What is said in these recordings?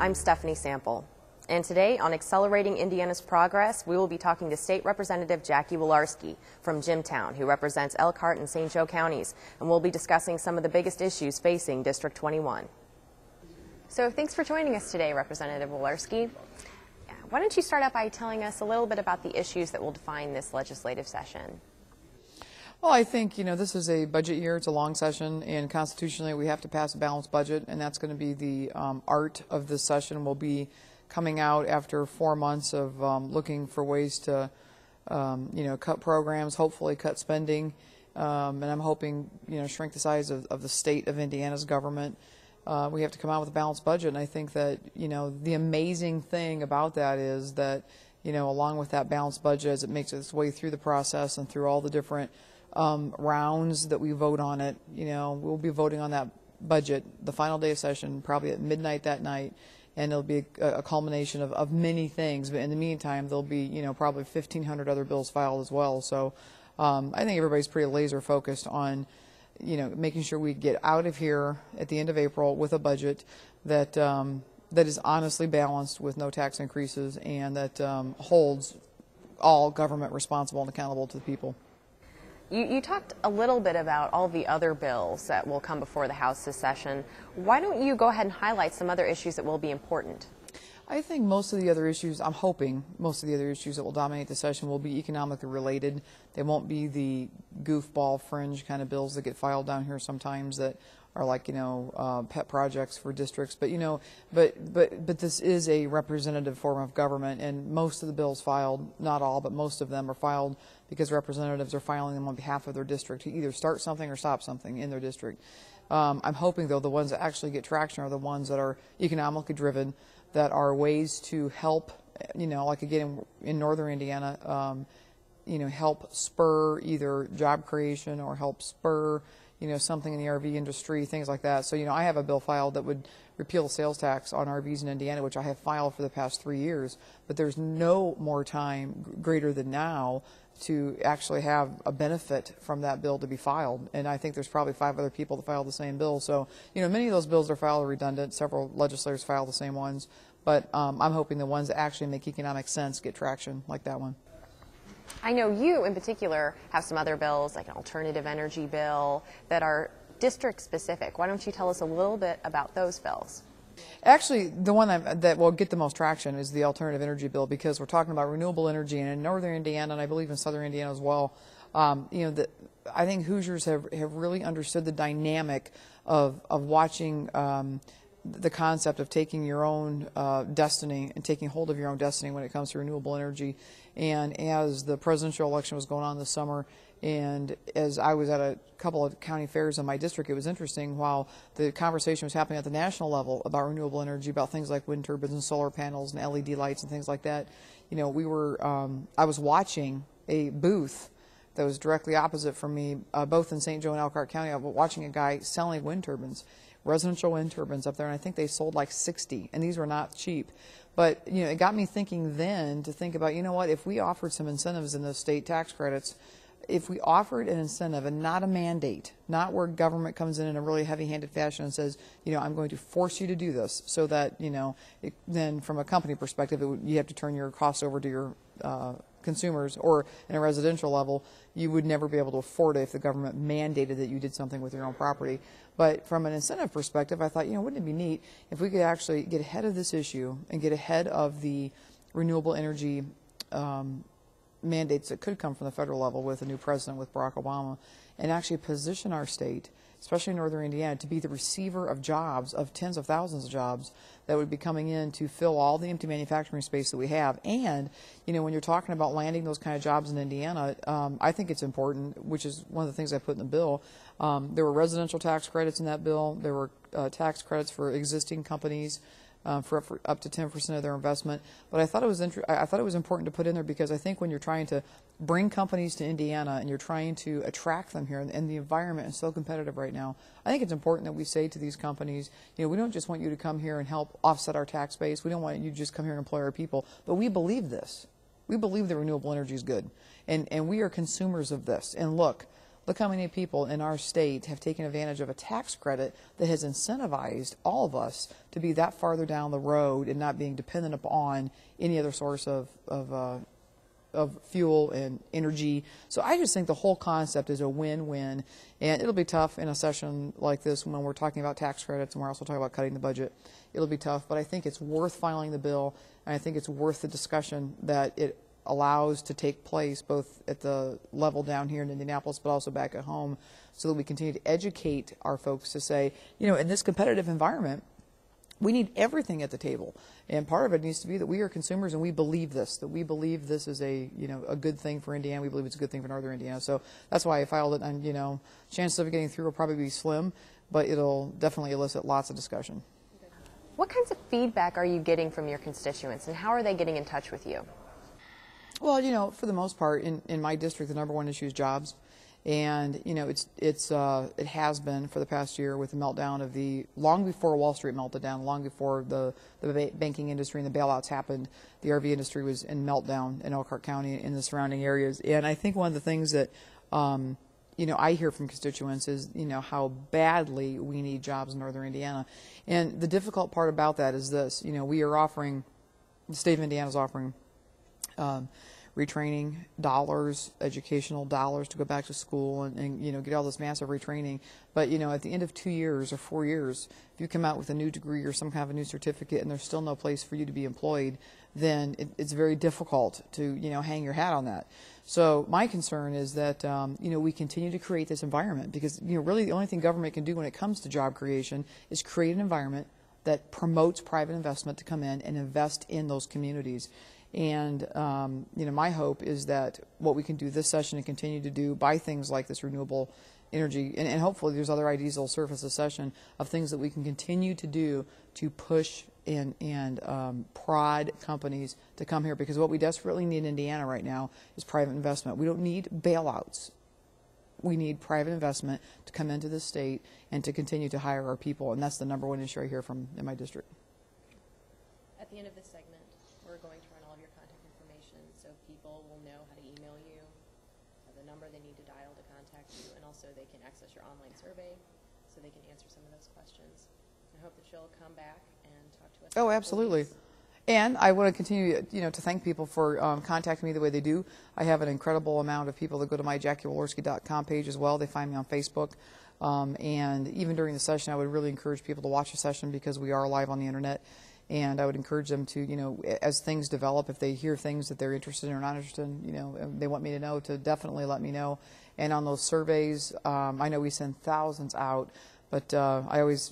I'm Stephanie Sample, and today on Accelerating Indiana's Progress, we will be talking to State Representative Jackie Walorski from Jimtown, who represents Elkhart and St. Joe counties, and we'll be discussing some of the biggest issues facing District 21. So thanks for joining us today, Representative Walorski. Why don't you start out by telling us a little bit about the issues that will define this legislative session? Well, I think, this is a budget year. It's a long session, and constitutionally we have to pass a balanced budget, and that's going to be the art of this session. We'll be coming out after 4 months of looking for ways to, cut programs, hopefully cut spending, and I'm hoping, shrink the size of the state of Indiana's government. We have to come out with a balanced budget, and I think that, the amazing thing about that is that, along with that balanced budget, as it makes its way through the process and through all the different rounds that we vote on it, we'll be voting on that budget the final day of session, probably at midnight that night, and it'll be a culmination of many things. But in the meantime, there'll be, probably 1,500 other bills filed as well. So I think everybody's pretty laser focused on, making sure we get out of here at the end of April with a budget that that is honestly balanced with no tax increases and that holds all government responsible and accountable to the people. You talked a little bit about all the other bills that will come before the House this session. Why don't you go ahead and highlight some other issues that will be important? I think most of the other issues, I'm hoping most of the other issues that will dominate the session will be economically related. They won't be the goofball fringe kind of bills that get filed down here sometimes that are like, pet projects for districts. But, but this is a representative form of government, and most of the bills filed, not all, but most of them are filed because representatives are filing them on behalf of their district to either start something or stop something in their district. I'm hoping, though, the ones that actually get traction are the ones that are economically driven, that are ways to help, like again in northern Indiana, help spur either job creation or help spur, something in the RV industry, things like that. So, I have a bill filed that would repeal the sales tax on RVs in Indiana, which I have filed for the past 3 years, but there's no more time greater than now to actually have a benefit from that bill to be filed. And I think there's probably 5 other people that filed the same bill. So, many of those bills are filed redundant. Several legislators file the same ones. But I'm hoping the ones that actually make economic sense get traction, like that one. I know you, in particular, have some other bills, like an alternative energy bill, that are district-specific. Why don't you tell us a little bit about those bills? Actually, the one that will get the most traction is the alternative energy bill, because we're talking about renewable energy, and in northern Indiana, and I believe in southern Indiana as well, I think Hoosiers have really understood the dynamic of watching the concept of taking your own destiny and taking hold of your own destiny when it comes to renewable energy. And as the presidential election was going on this summer, and as I was at a couple of county fairs in my district, it was interesting while the conversation was happening at the national level about renewable energy, about things like wind turbines and solar panels and LED lights and things like that. I was watching a booth that was directly opposite from me, both in St. Joe and Elkhart County. I was watching a guy selling wind turbines, residential wind turbines up there, and I think they sold like 60, and these were not cheap. But, it got me thinking then to think about, what, if we offered some incentives in those state tax credits, if we offered an incentive and not a mandate, not where government comes in a really heavy-handed fashion and says, I'm going to force you to do this, so that, then from a company perspective, you have to turn your costs over to your consumers, or in a residential level, you would never be able to afford it if the government mandated that you did something with your own property. But from an incentive perspective, I thought, wouldn't it be neat if we could actually get ahead of this issue and get ahead of the renewable energy mandates that could come from the federal level with a new president, with Barack Obama, and actually position our state, especially northern Indiana, to be the receiver of jobs, of tens of thousands of jobs that would be coming in to fill all the empty manufacturing space that we have. And, when you're talking about landing those kind of jobs in Indiana, I think it's important, which is one of the things I put in the bill. There were residential tax credits in that bill. There were tax credits for existing companies for up to 10% of their investment. But I thought it was important to put in there, because I think when you're trying to bring companies to Indiana and you're trying to attract them here, and the environment is so competitive right now, I think it's important that we say to these companies, we don't just want you to come here and help offset our tax base. We don't want you to just come here and employ our people, but we believe this. We believe that renewable energy is good, and we are consumers of this. And look, look how many people in our state have taken advantage of a tax credit that has incentivized all of us to be that farther down the road and not being dependent upon any other source of fuel and energy. So I just think the whole concept is a win-win, and it'll be tough in a session like this when we're talking about tax credits and we're also talking about cutting the budget. It'll be tough, but I think it's worth filing the bill, and I think it's worth the discussion that it allows to take place both at the level down here in Indianapolis but also back at home, so that we continue to educate our folks to say, you know, in this competitive environment, we need everything at the table, and part of it needs to be that we are consumers and we believe this, that we believe this is a, you know, a good thing for Indiana. We believe it's a good thing for Northern Indiana. So that's why I filed it, and, you know, chances of it getting through will probably be slim, but it'll definitely elicit lots of discussion. What kinds of feedback are you getting from your constituents, and how are they getting in touch with you? Well, you know, for the most part, in my district, the number one issue is jobs. And, you know, it has been for the past year with the meltdown of long before Wall Street melted down, long before the banking industry and the bailouts happened, the RV industry was in meltdown in Elkhart County and the surrounding areas. And I think one of the things that, you know, I hear from constituents is, you know, how badly we need jobs in Northern Indiana. And the difficult part about that is this, you know, the state of Indiana is offering retraining dollars, educational dollars to go back to school and you know, get all this massive retraining. But, you know, at the end of 2 years or 4 years, if you come out with a new degree or some kind of a new certificate and there's still no place for you to be employed, then it's very difficult to, you know, hang your hat on that. So my concern is that, you know, we continue to create this environment, because, you know, really the only thing government can do when it comes to job creation is create an environment that promotes private investment to come in and invest in those communities. And, you know, my hope is that what we can do this session and continue to do by things like this renewable energy, and hopefully there's other ideas that will surface this session of things that we can continue to do to push and prod companies to come here, because what we desperately need in Indiana right now is private investment. We don't need bailouts. We need private investment to come into this state and to continue to hire our people, and that's the number one issue I hear from in my district. At the end of this segment, we're going to run all of your contact information so people will know how to email you, the number they need to dial to contact you, and also they can access your online survey so they can answer some of those questions. I hope that you'll come back and talk to us. Oh, absolutely. And I want to continue, you know, to thank people for contacting me the way they do. I have an incredible amount of people that go to my JackieWalorski.com page as well. They find me on Facebook. And even during the session, I would really encourage people to watch the session, because we are live on the internet. And I would encourage them to, you know, as things develop, if they hear things that they're interested in or not interested in, you know, they want me to know, to definitely let me know. And on those surveys, I know we send thousands out, but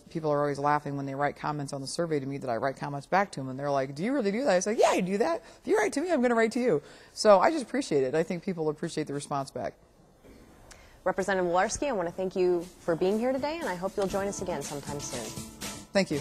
people are always laughing when they write comments on the survey to me that I write comments back to them, and they're like, "Do you really do that?" I say, "Yeah, I do that. If you write to me, I'm going to write to you." So I just appreciate it. I think people appreciate the response back. Representative Walorski, I want to thank you for being here today, and I hope you'll join us again sometime soon. Thank you.